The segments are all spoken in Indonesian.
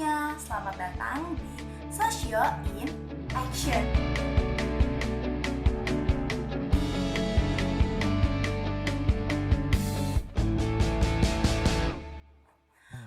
semuanya, selamat datang di Socio in Action.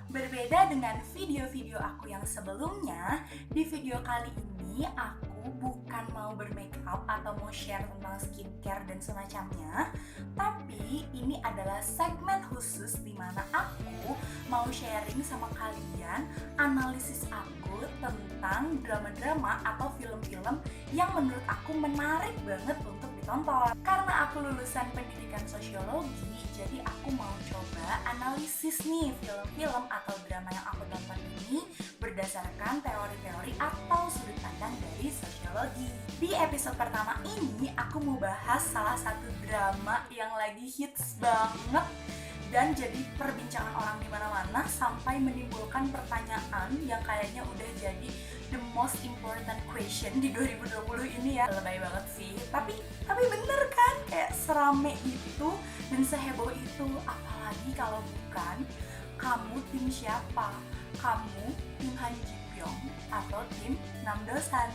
Berbeda dengan video-video aku yang sebelumnya, di video kali ini aku bukan mau bermakeup atau mau share tentang skincare dan semacamnya, tapi ini adalah segmen khusus di mana aku mau sharing sama kalian analisis aku tentang drama-drama atau film-film yang menurut aku menarik banget untuk ditonton. Karena aku lulusan pendidikan sosiologi, jadi aku mau coba analisis nih film-film atau drama yang aku tonton ini berdasarkan teori-teori atau sudut pandang dari sosiologi. Di episode pertama ini aku mau bahas salah satu drama yang lagi hits banget dan jadi perbincangan orang di mana-mana sampai menimbulkan pertanyaan yang kayaknya udah jadi the most important question di 2020 ini ya. Lebay banget sih, tapi bener kan, kayak serame itu dan seheboh itu. Apalagi kalau bukan kamu tim siapa? Kamu tim Han Ji Pyong atau tim Namdosan?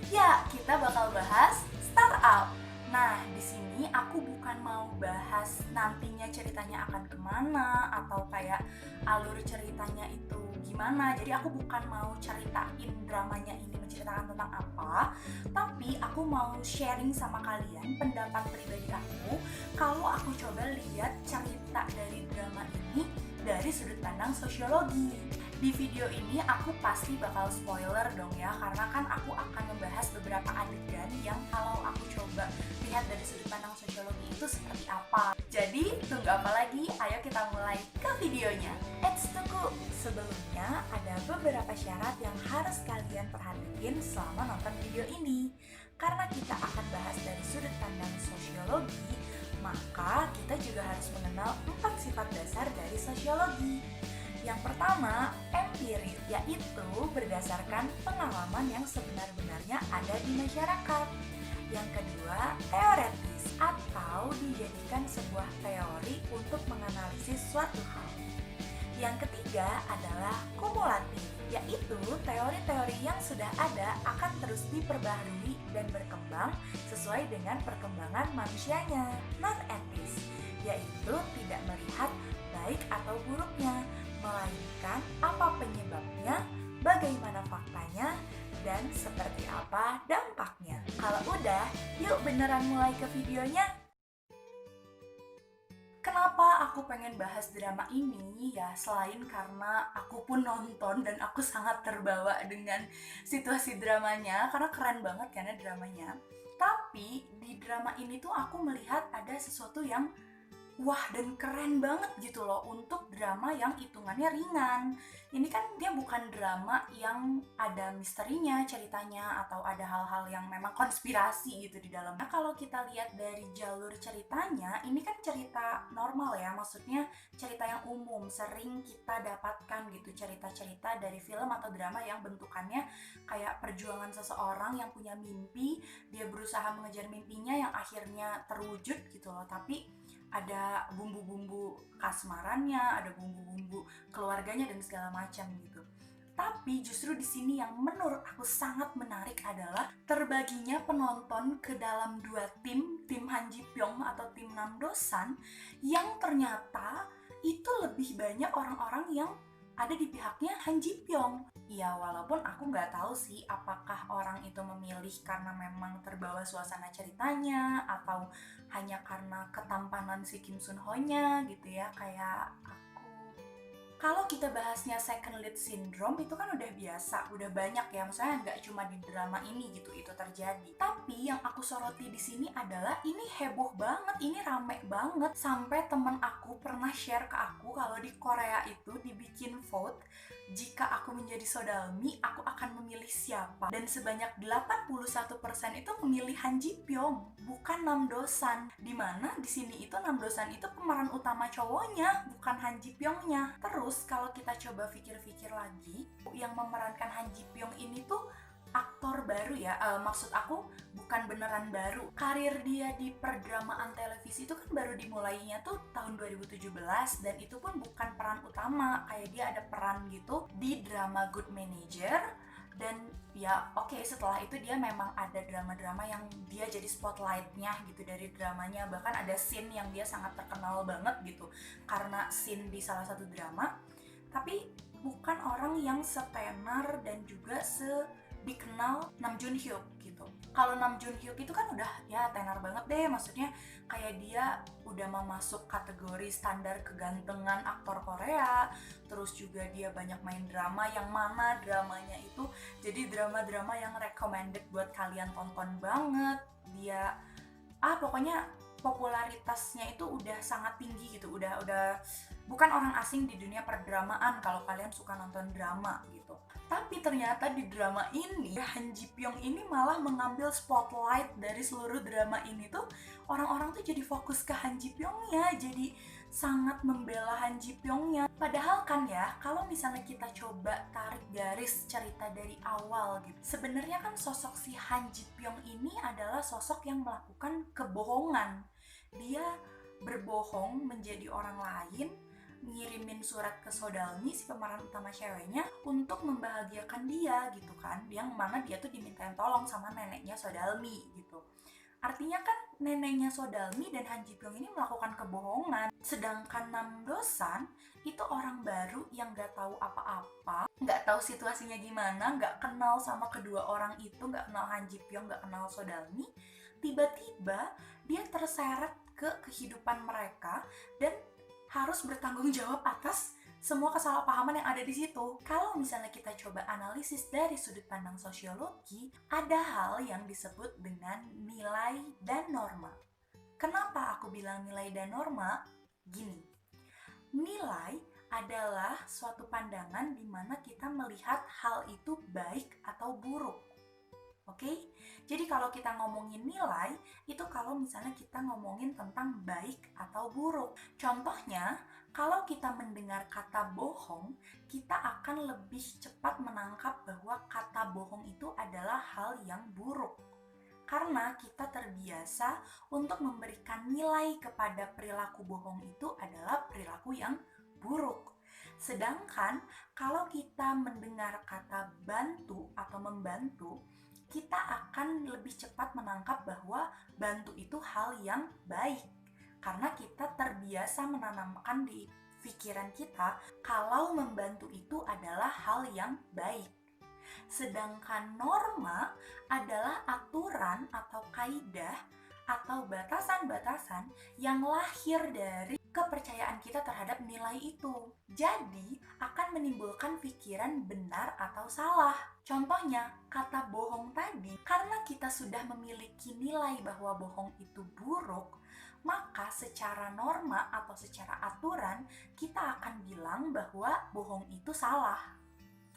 Ya, kita bakal bahas startup. Nah, di sini aku bukan mau bahas nantinya ceritanya akan kemana atau kayak alur ceritanya itu gimana. Jadi aku bukan mau ceritain dramanya ini menceritakan tentang apa, tapi aku mau sharing sama kalian pendapat pribadi aku kalau aku coba lihat cerita dari drama ini dari sudut pandang sosiologi. Di video ini aku pasti bakal spoiler dong ya, karena kan aku akan membahas beberapa adegan yang kalau aku coba lihat dari sudut pandang sosiologi itu seperti apa. Jadi tunggu apa lagi? Ayo kita mulai ke videonya. Tunggu, sebelumnya ada beberapa syarat yang harus kalian perhatiin selama nonton video ini. Karena kita akan bahas dari sudut pandang sosiologi, maka kita juga harus mengenal 4 sifat dasar dari sosiologi. Yang pertama, empiris, yaitu berdasarkan pengalaman yang sebenar-benarnya ada di masyarakat. Yang kedua, teoretis, atau dijadikan sebuah teori untuk menganalisis suatu hal. Yang ketiga adalah kumulatif, yaitu teori-teori yang sudah ada akan terus diperbaharui dan berkembang sesuai dengan perkembangan manusianya. Non-etis, yaitu tidak melihat baik atau buruknya, melainkan apa penyebabnya, bagaimana faktanya, dan seperti apa dampaknya. Kalau udah, yuk beneran mulai ke videonya. Kenapa aku pengen bahas drama ini? Ya selain karena aku pun nonton dan aku sangat terbawa dengan situasi dramanya, karena keren banget kan ya dramanya. Tapi di drama ini tuh aku melihat ada sesuatu yang wah dan keren banget gitu loh untuk drama yang hitungannya ringan. Ini kan dia bukan drama yang ada misterinya ceritanya atau ada hal-hal yang memang konspirasi gitu di dalamnya. Kalau kita lihat dari jalur ceritanya, ini kan cerita normal ya, maksudnya cerita yang umum sering kita dapatkan gitu, cerita-cerita dari film atau drama yang bentukannya kayak perjuangan seseorang yang punya mimpi, dia berusaha mengejar mimpinya yang akhirnya terwujud gitu loh, tapi ada bumbu-bumbu kasmarannya, ada bumbu-bumbu keluarganya dan segala macam gitu. Tapi justru di sini yang menurut aku sangat menarik adalah terbaginya penonton ke dalam dua tim Han Ji Pyong atau tim Namdosan, yang ternyata itu lebih banyak orang-orang yang ada di pihaknya Han Ji Pyong. Ya walaupun aku nggak tahu sih apakah orang itu memilih karena memang terbawa suasana ceritanya atau hanya karena ketampanan si Kim Sun Ho-nya gitu ya, kayak aku. Kalau kita bahasnya second lead syndrome itu kan udah biasa, udah banyak ya, maksudnya nggak cuma di drama ini gitu itu terjadi. Tapi yang aku soroti di sini adalah ini heboh banget, ini rame banget sampai temen aku pernah share ke aku kalau di Korea itu dibikin vote, jika aku menjadi Sodalmi, aku akan memilih siapa. Dan sebanyak 81% itu memilih Han Ji Pyong, bukan Namdosan. Dimana di sini itu Namdosan itu pemeran utama cowoknya, bukan Han Ji Pyongnya. Terus kalau kita coba pikir-pikir lagi, yang memerankan Han Ji Pyong ini tuh aktor baru ya, maksud aku bukan beneran baru. Karir dia di perdramaan televisi itu kan baru dimulainya tuh tahun 2017, dan itu pun bukan peran utama, kayak dia ada peran gitu di drama Good Manager. Dan ya oke, setelah itu dia memang ada drama-drama yang dia jadi spotlightnya gitu dari dramanya. Bahkan ada scene yang dia sangat terkenal banget gitu karena scene di salah satu drama. Tapi bukan orang yang setenar dan juga dikenal Nam Joon Hyuk gitu. Kalau Nam Joon Hyuk itu kan udah ya tenar banget deh, maksudnya kayak dia udah memasuk kategori standar kegantengan aktor Korea. Terus juga dia banyak main drama, yang mana dramanya itu jadi drama-drama yang recommended buat kalian tonton banget. Dia pokoknya popularitasnya itu udah sangat tinggi gitu, udah bukan orang asing di dunia perdramaan kalau kalian suka nonton drama gitu. Tapi ternyata di drama ini Han Ji Pyong ini malah mengambil spotlight dari seluruh drama ini tuh. Orang-orang tuh jadi fokus ke Han Ji Pyongnya, jadi sangat membela Han Ji Pyongnya. Padahal kan ya, kalau misalnya kita coba tarik garis cerita dari awal gitu, sebenarnya kan sosok si Han Ji Pyong ini adalah sosok yang melakukan kebohongan. Dia berbohong menjadi orang lain, ngirimin surat ke Sodalmi, si pemeran utama ceweknya, untuk membahagiakan dia gitu kan, yang mana dia tuh dimintain tolong sama neneknya Sodalmi gitu. Artinya kan neneknya Sodalmi dan Han Ji Pyong ini melakukan kebohongan. Sedangkan Nam Dosan itu orang baru yang gak tahu apa-apa, gak tahu situasinya gimana, gak kenal sama kedua orang itu, gak kenal Han Ji Pyong, gak kenal Sodalmi. Tiba-tiba dia terseret ke kehidupan mereka dan harus bertanggung jawab atas semua kesalahpahaman yang ada di situ. Kalau misalnya kita coba analisis dari sudut pandang sosiologi, ada hal yang disebut dengan nilai dan norma. Kenapa aku bilang nilai dan norma? Gini, nilai adalah suatu pandangan di mana kita melihat hal itu baik atau buruk. Oke? Jadi kalau kita ngomongin nilai, itu kalau misalnya kita ngomongin tentang baik atau buruk. Contohnya, kalau kita mendengar kata bohong, kita akan lebih cepat menangkap bahwa kata bohong itu adalah hal yang buruk. Karena kita terbiasa untuk memberikan nilai kepada perilaku bohong itu adalah perilaku yang buruk. Sedangkan kalau kita mendengar kata bantu atau membantu, kita akan lebih cepat menangkap bahwa bantu itu hal yang baik. Karena kita terbiasa menanamkan di pikiran kita kalau membantu itu adalah hal yang baik. Sedangkan norma adalah aturan atau kaidah atau batasan-batasan yang lahir dari kepercayaan kita terhadap nilai itu. Jadi, akan menimbulkan pikiran benar atau salah. Contohnya, kata bohong tadi, karena kita sudah memiliki nilai bahwa bohong itu buruk, maka secara norma atau secara aturan, kita akan bilang bahwa bohong itu salah.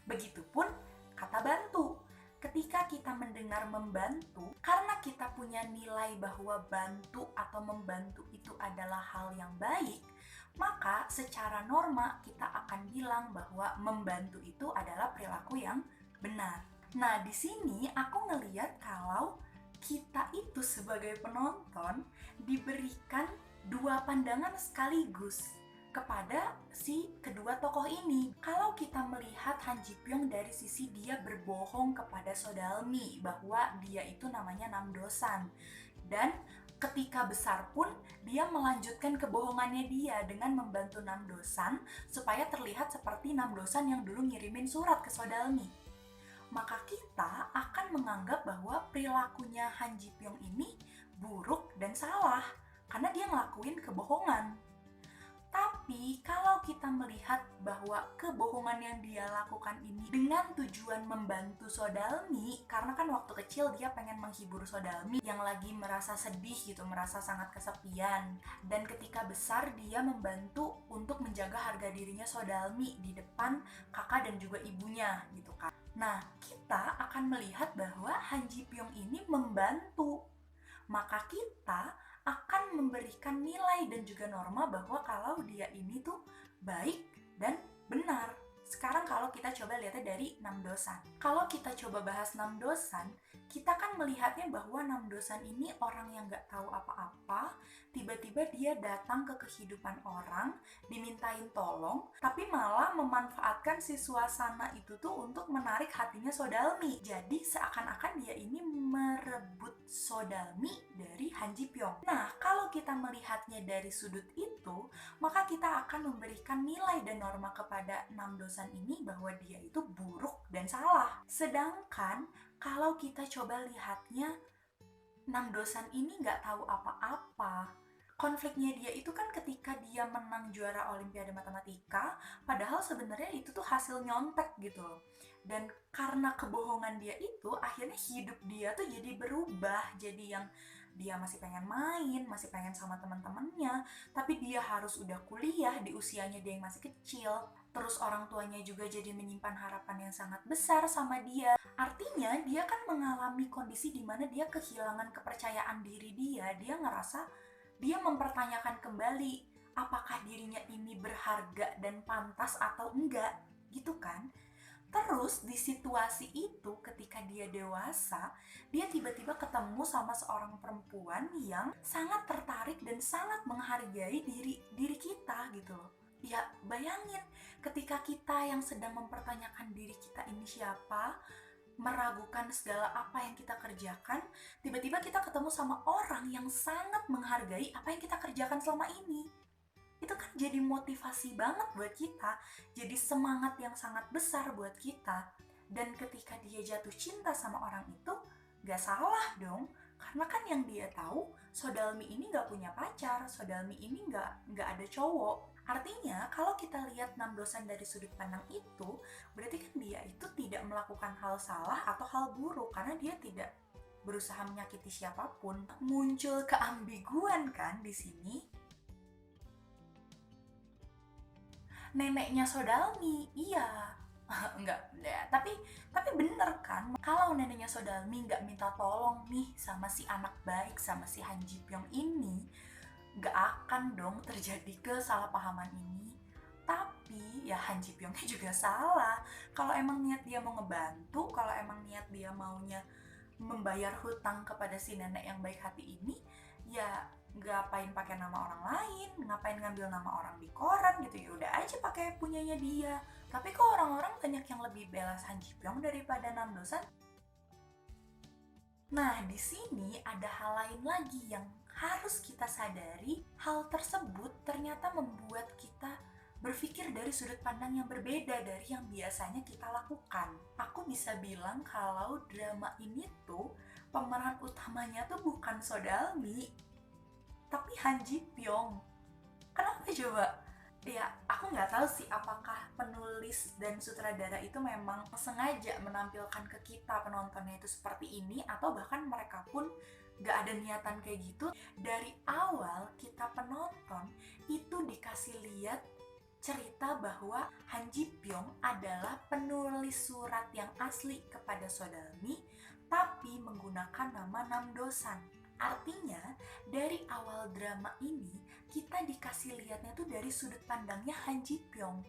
Begitupun kata bantu. Ketika kita mendengar membantu, karena kita punya nilai bahwa bantu atau membantu itu adalah hal yang baik, maka secara norma kita akan bilang bahwa membantu itu adalah perilaku yang benar. Nah, di sini aku ngeliat kalau kita itu sebagai penonton diberikan dua pandangan sekaligus kepada si kedua tokoh ini. Kalau kita melihat Han Ji Pyong dari sisi dia berbohong kepada Sodalmi bahwa dia itu namanya Nam Dosan, dan ketika besar pun dia melanjutkan kebohongannya dia dengan membantu Nam Dosan supaya terlihat seperti Nam Dosan yang dulu ngirimin surat ke Sodalmi. Maka kita akan menganggap bahwa perilakunya Han Ji Pyong ini buruk dan salah karena dia ngelakuin kebohongan. Tapi kalau kita melihat bahwa kebohongan yang dia lakukan ini dengan tujuan membantu Sodalmi, karena kan waktu kecil dia pengen menghibur Sodalmi yang lagi merasa sedih gitu, merasa sangat kesepian. Dan ketika besar dia membantu untuk menjaga harga dirinya Sodalmi di depan kakak dan juga ibunya gitu kan. Nah, kita akan melihat bahwa Han Ji Pyong ini membantu. Maka kita akan memberikan nilai dan juga norma bahwa kalau dia ini tuh baik dan benar. Sekarang kalau kita coba lihatnya dari Namdosan. Kalau kita coba bahas Namdosan, kita kan melihatnya bahwa Namdosan ini orang yang nggak tahu apa-apa, tiba-tiba dia datang ke kehidupan orang, dimintain tolong, tapi malah memanfaatkan si suasana itu tuh untuk menarik hatinya Sodalmi. Jadi seakan-akan dia ini merebut Sodalmi dari Han Ji Pyong. Nah, kalau kita melihatnya dari sudut itu, maka kita akan memberikan nilai dan norma kepada Namdosan ini bahwa dia itu buruk dan salah. Sedangkan kalau kita coba lihatnya, Namdosan ini nggak tahu apa-apa. Konfliknya dia itu kan ketika dia menang juara Olimpiade Matematika, padahal sebenarnya itu tuh hasil nyontek gitu loh. Dan karena kebohongan dia itu, akhirnya hidup dia tuh jadi berubah, jadi yang dia masih pengen main, masih pengen sama teman-temannya, tapi dia harus udah kuliah di usianya dia yang masih kecil. Terus orang tuanya juga jadi menyimpan harapan yang sangat besar sama dia. Artinya dia kan mengalami kondisi di mana dia kehilangan kepercayaan diri dia ngerasa dia mempertanyakan kembali apakah dirinya ini berharga dan pantas atau enggak, gitu kan? Terus di situasi itu ketika dia dewasa, dia tiba-tiba ketemu sama seorang perempuan yang sangat tertarik dan sangat menghargai diri kita gitu loh. Ya bayangin ketika kita yang sedang mempertanyakan diri kita ini siapa, meragukan segala apa yang kita kerjakan, tiba-tiba kita ketemu sama orang yang sangat menghargai apa yang kita kerjakan selama ini. Itu kan jadi motivasi banget buat kita, jadi semangat yang sangat besar buat kita. Dan ketika dia jatuh cinta sama orang itu, gak salah dong, karena kan yang dia tahu, Sodalmi ini gak punya pacar, Sodalmi ini gak ada cowok. Artinya, kalau kita lihat Namdosan dari sudut pandang itu, berarti kan dia itu tidak melakukan hal salah atau hal buruk, karena dia tidak berusaha menyakiti siapapun. Muncul keambiguan kan di sini. Neneknya Sodalmi, iya. Enggak, ya, tapi bener kan, kalau neneknya Sodalmi nggak minta tolong nih sama si anak baik, sama si Han Ji Pyong ini, nggak akan dong terjadi kesalahpahaman ini. Tapi ya Han Ji Pyongnya juga salah. Kalau emang niat dia mau ngebantu, kalau emang niat dia maunya membayar hutang kepada si nenek yang baik hati ini, ya ngapain pakai nama orang lain, ngapain ngambil nama orang di koran gitu, ya udah aja pakai punyanya dia. Tapi kok orang-orang banyak yang lebih bela Han Ji Pyong daripada Namdosan? Nah, di sini ada hal lain lagi yang harus kita sadari. Hal tersebut ternyata membuat kita berpikir dari sudut pandang yang berbeda dari yang biasanya kita lakukan. Aku bisa bilang kalau drama ini tuh pemeran utamanya tuh bukan Sodalmi, tapi Han Ji Pyong. Kenapa coba? Ya, aku nggak tahu sih apakah penulis dan sutradara itu memang sengaja menampilkan ke kita penontonnya itu seperti ini, atau bahkan mereka pun nggak ada niatan kayak gitu. Dari awal kita penonton itu dikasih lihat cerita bahwa Han Ji Pyong adalah penulis surat yang asli kepada Sodalmi, tapi menggunakan nama Namdosan. Artinya, dari awal drama ini, kita dikasih lihatnya tuh dari sudut pandangnya Han Ji Pyong.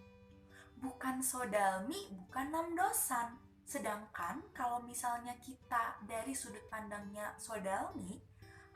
Bukan Sodalmi, bukan Namdosan. Sedangkan kalau misalnya kita dari sudut pandangnya Sodalmi,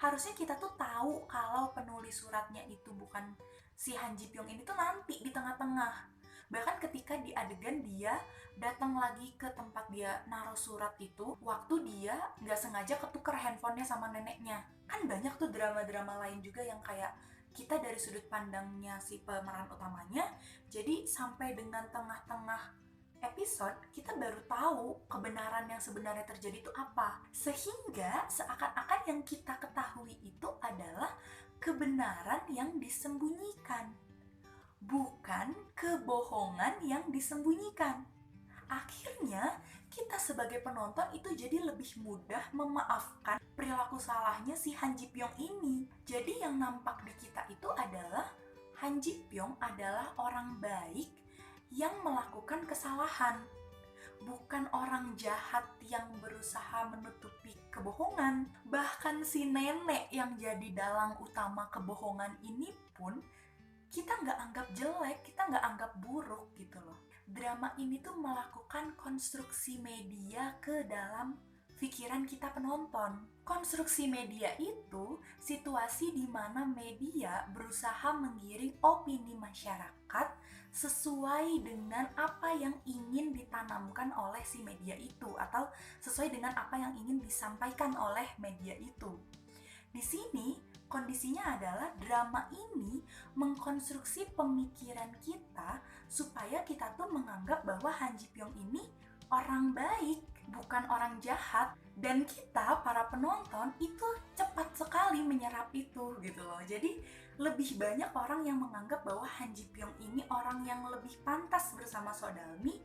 harusnya kita tuh tahu kalau penulis suratnya itu bukan si Han Ji Pyong ini tuh nanti di tengah-tengah. Bahkan ketika di adegan dia datang lagi ke tempat dia naruh surat itu, waktu dia nggak sengaja ketuker handphonenya sama neneknya. Kan banyak tuh drama-drama lain juga yang kayak kita dari sudut pandangnya si pemeran utamanya, jadi sampai dengan tengah-tengah episode kita baru tahu kebenaran yang sebenarnya terjadi itu apa. Sehingga seakan-akan yang kita ketahui itu adalah kebenaran yang disembunyikan, bukan kebohongan yang disembunyikan. Akhirnya kita sebagai penonton itu jadi lebih mudah memaafkan perilaku salahnya si Han Ji Pyong ini. Jadi yang nampak di kita itu adalah Han Ji Pyong adalah orang baik yang melakukan kesalahan, bukan orang jahat yang berusaha menutupi kebohongan. Bahkan si nenek yang jadi dalang utama kebohongan ini pun kita nggak anggap jelek, kita nggak anggap buruk gitu loh. drama ini tuh melakukan konstruksi media ke dalam pikiran kita penonton. Konstruksi media itu situasi di mana media berusaha menggiring opini masyarakat sesuai dengan apa yang ingin ditanamkan oleh si media itu atau sesuai dengan apa yang ingin disampaikan oleh media itu. Di sini kondisinya adalah drama ini mengkonstruksi pemikiran kita supaya kita tuh menganggap bahwa Han Ji Pyong ini orang baik, bukan orang jahat. Dan kita, para penonton, itu cepat sekali menyerap itu gitu loh. Jadi lebih banyak orang yang menganggap bahwa Han Ji Pyong ini orang yang lebih pantas bersama Sodalmi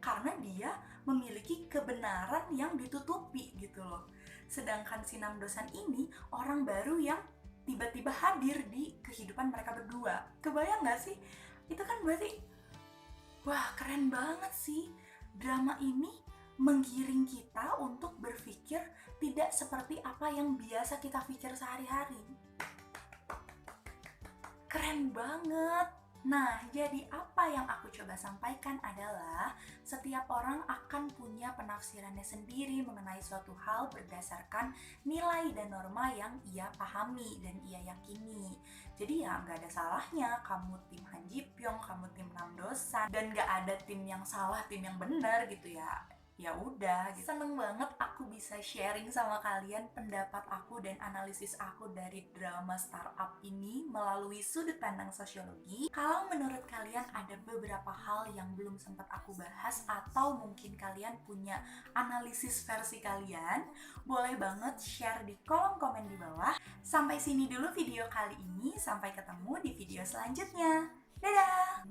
karena dia memiliki kebenaran yang ditutupi gitu loh. Sedangkan si Nam Dosan ini orang baru yang tiba-tiba hadir di kehidupan mereka berdua. Kebayang gak sih? Itu kan berarti, wah keren banget sih. Drama ini menggiring kita untuk berpikir tidak seperti apa yang biasa kita pikir sehari-hari. Keren banget. Nah, jadi apa yang aku coba sampaikan adalah setiap orang akan punya penafsirannya sendiri mengenai suatu hal berdasarkan nilai dan norma yang ia pahami dan ia yakini. Jadi ya nggak ada salahnya kamu tim Han Ji Pyong, kamu tim Nam Dosan, dan nggak ada tim yang salah, tim yang benar gitu ya. Ya udah, gitu. Seneng banget aku bisa sharing sama kalian pendapat aku dan analisis aku dari drama startup ini melalui sudut pandang sosiologi. Kalau menurut kalian ada beberapa hal yang belum sempat aku bahas atau mungkin kalian punya analisis versi kalian, boleh banget share di kolom komen di bawah. Sampai sini dulu video kali ini, sampai ketemu di video selanjutnya. Dadah!